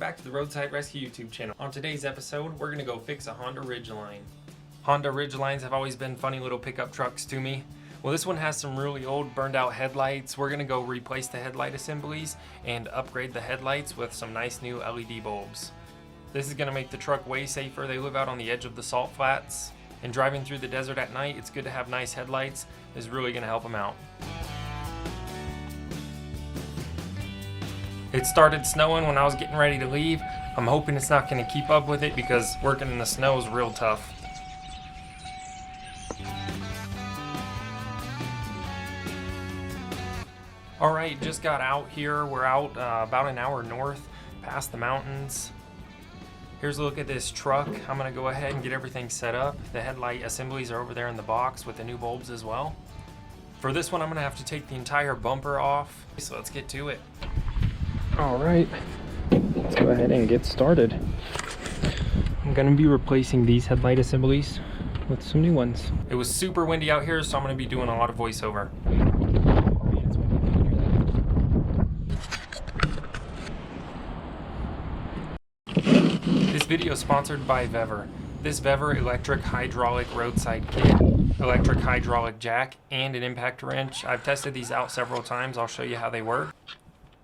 back to the Roadside Rescue YouTube channel. On today's episode, we're going to go fix a Honda Ridgeline. Honda Ridgelines have always been funny little pickup trucks to me. Well, this one has some really old burned out headlights. We're going to go replace the headlight assemblies and upgrade the headlights with some nice new LED bulbs. This is going to make the truck way safer. They live out on the edge of the salt flats, and driving through the desert at night, it's good to have nice headlights. This is really going to help them out. It started snowing when I was getting ready to leave. I'm hoping it's not going to keep up with it because working in the snow is real tough. Alright, just got out here. We're out about an hour north past the mountains. Here's a look at this truck. I'm going to go ahead and get everything set up. The headlight assemblies are over there in the box with the new bulbs as well. For this one, I'm going to have to take the entire bumper off. So let's get to it. Alright, let's go ahead and get started. I'm going to be replacing these headlight assemblies with some new ones. It was super windy out here, so I'm going to be doing a lot of voiceover. This video is sponsored by 𝕮𝖊𝖓𝖓. This 𝕮𝖊𝖓 electric hydraulic roadside kit, electric hydraulic jack, and an impact wrench. I've tested these out several times. I'll show you how they work.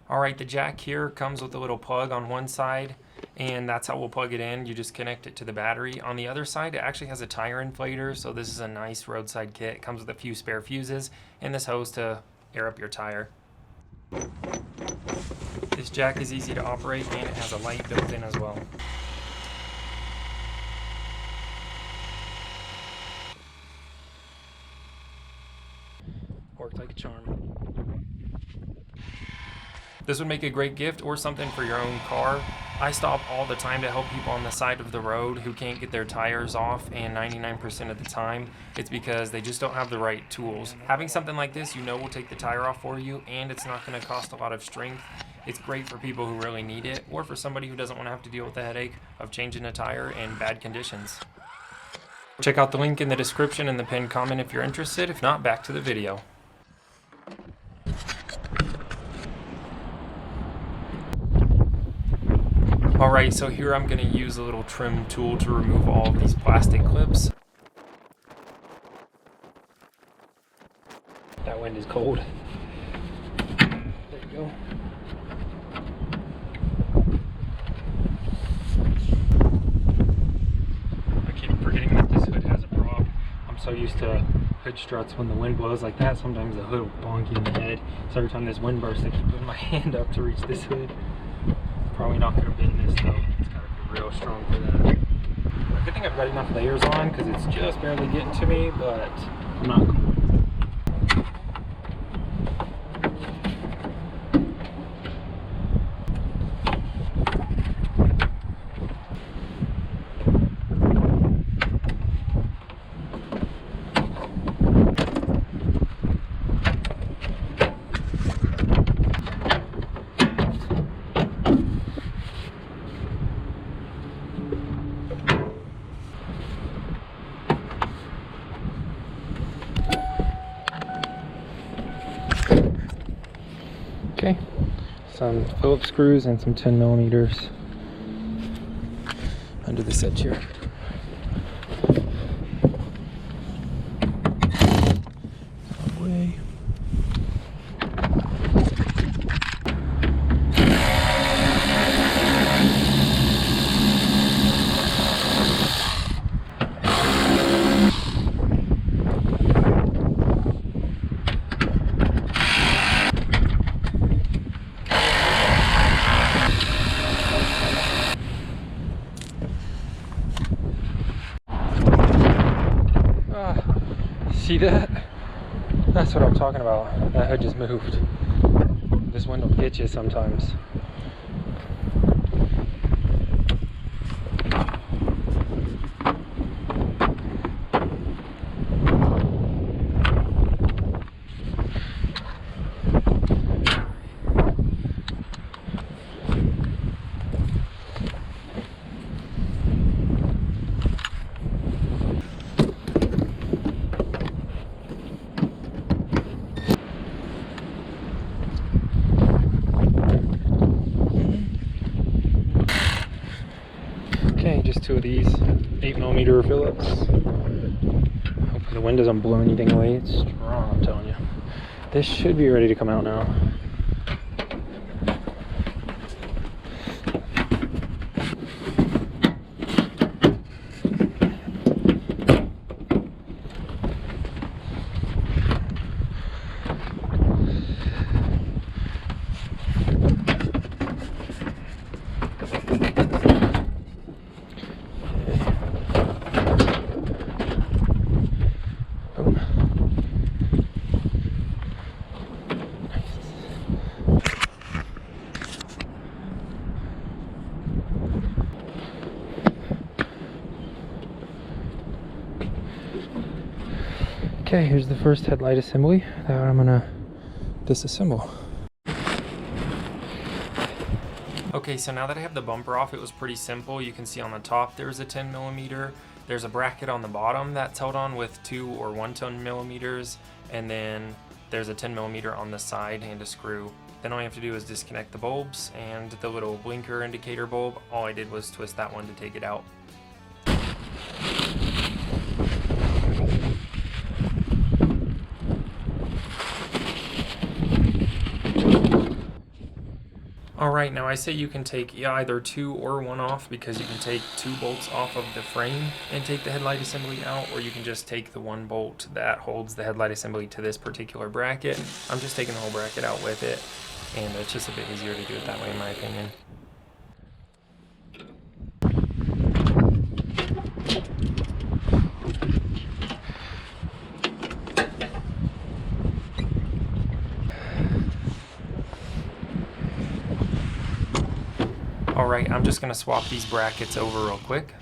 Alright, the jack here comes with a little plug on one side, and that's how we'll plug it in. You just connect it to the battery. On the other side, it actually has a tire inflator, so this is a nice roadside kit. It comes with a few spare fuses and this hose to air up your tire. This jack is easy to operate and it has a light built in as well. Worked like a charm. This would make a great gift or something for your own car. I stop all the time to help people on the side of the road who can't get their tires off, and 99% of the time it's because they just don't have the right tools. Having something like this, you know, will take the tire off for you, and it's not going to cost a lot of strength. It's great for people who really need it, or for somebody who doesn't want to have to deal with the headache of changing a tire in bad conditions. Check out the link in the description and the pinned comment if you're interested. If not, back to the video. Alright, so here I'm going to use a little trim tool to remove all of these plastic clips. That wind is cold. There you go. I keep forgetting that this hood has a prop. I'm so used to hood struts when the wind blows like that, sometimes the hood will bonk you in the head. So every time this wind bursts, I keep putting my hand up to reach this hood. Probably not going to bend this though. It's got to be real strong for that. Good thing I've got enough layers on because it's just barely getting to me, but I'm not cool. Okay, some Phillips screws and some 10mm under the set here. Away. See that? That's what I'm talking about. That hood just moved. This wind will get you sometimes. There's two of these 8mm Phillips. Hopefully the wind doesn't blow anything away. It's strong, I'm telling you. This should be ready to come out now. Okay, here's the first headlight assembly that I'm gonna disassemble. Okay, so now that I have the bumper off, it was pretty simple. You can see on the top there's a 10mm. There's a bracket on the bottom that's held on with 2 or 110mm, and then there's a 10mm on the side and a screw. Then all you have to do is disconnect the bulbs and the little blinker indicator bulb. All I did was twist that one to take it out. Alright, now I say you can take either 2 or 1 off, because you can take 2 bolts off of the frame and take the headlight assembly out, or you can just take the 1 bolt that holds the headlight assembly to this particular bracket. I'm just taking the whole bracket out with it, and it's just a bit easier to do it that way in my opinion. Alright, I'm just going to swap these brackets over real quick.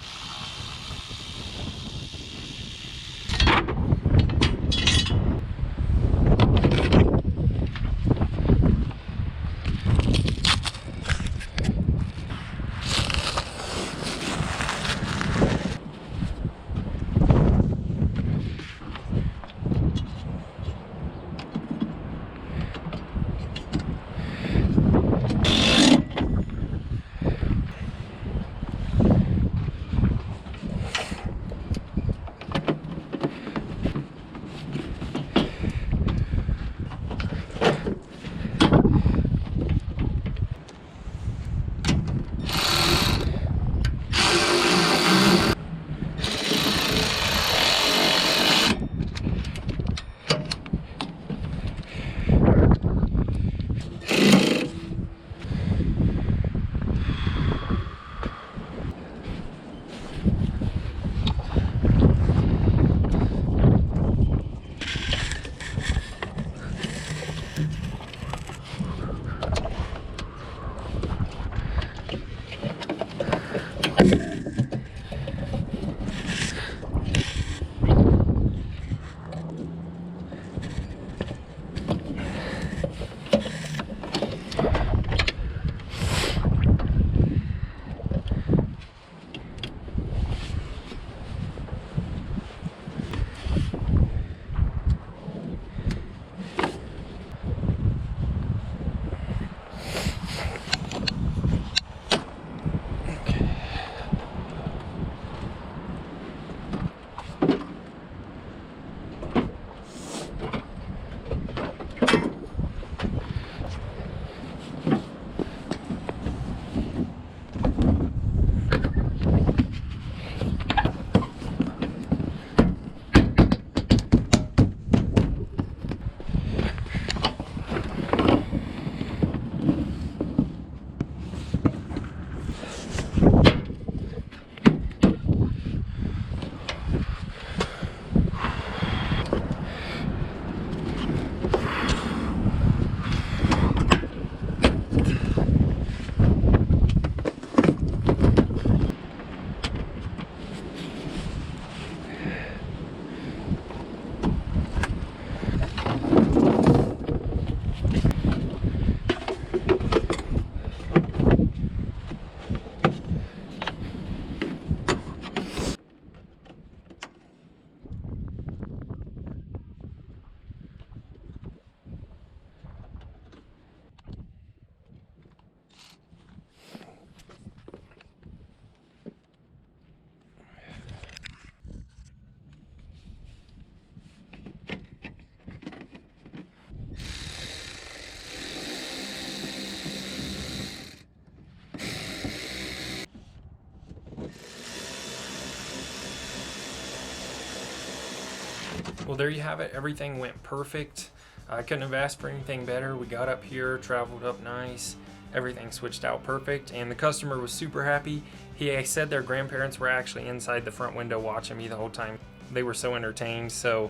Well, there you have it. Everything went perfect. I couldn't have asked for anything better. We got up here, traveled up nice. Everything switched out perfect, and the customer was super happy. He said their grandparents were actually inside the front window watching me the whole time. They were so entertained, so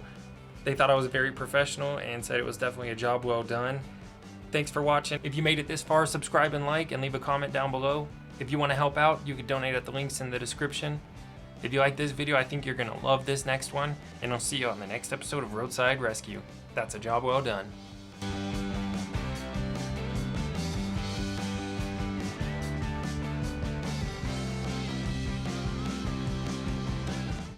they thought I was very professional and said it was definitely a job well done. Thanks for watching. If you made it this far, subscribe and like, and leave a comment down below. If you want to help out, you can donate at the links in the description. If you like this video, I think you're going to love this next one, and I'll see you on the next episode of Roadside Rescue. That's a job well done.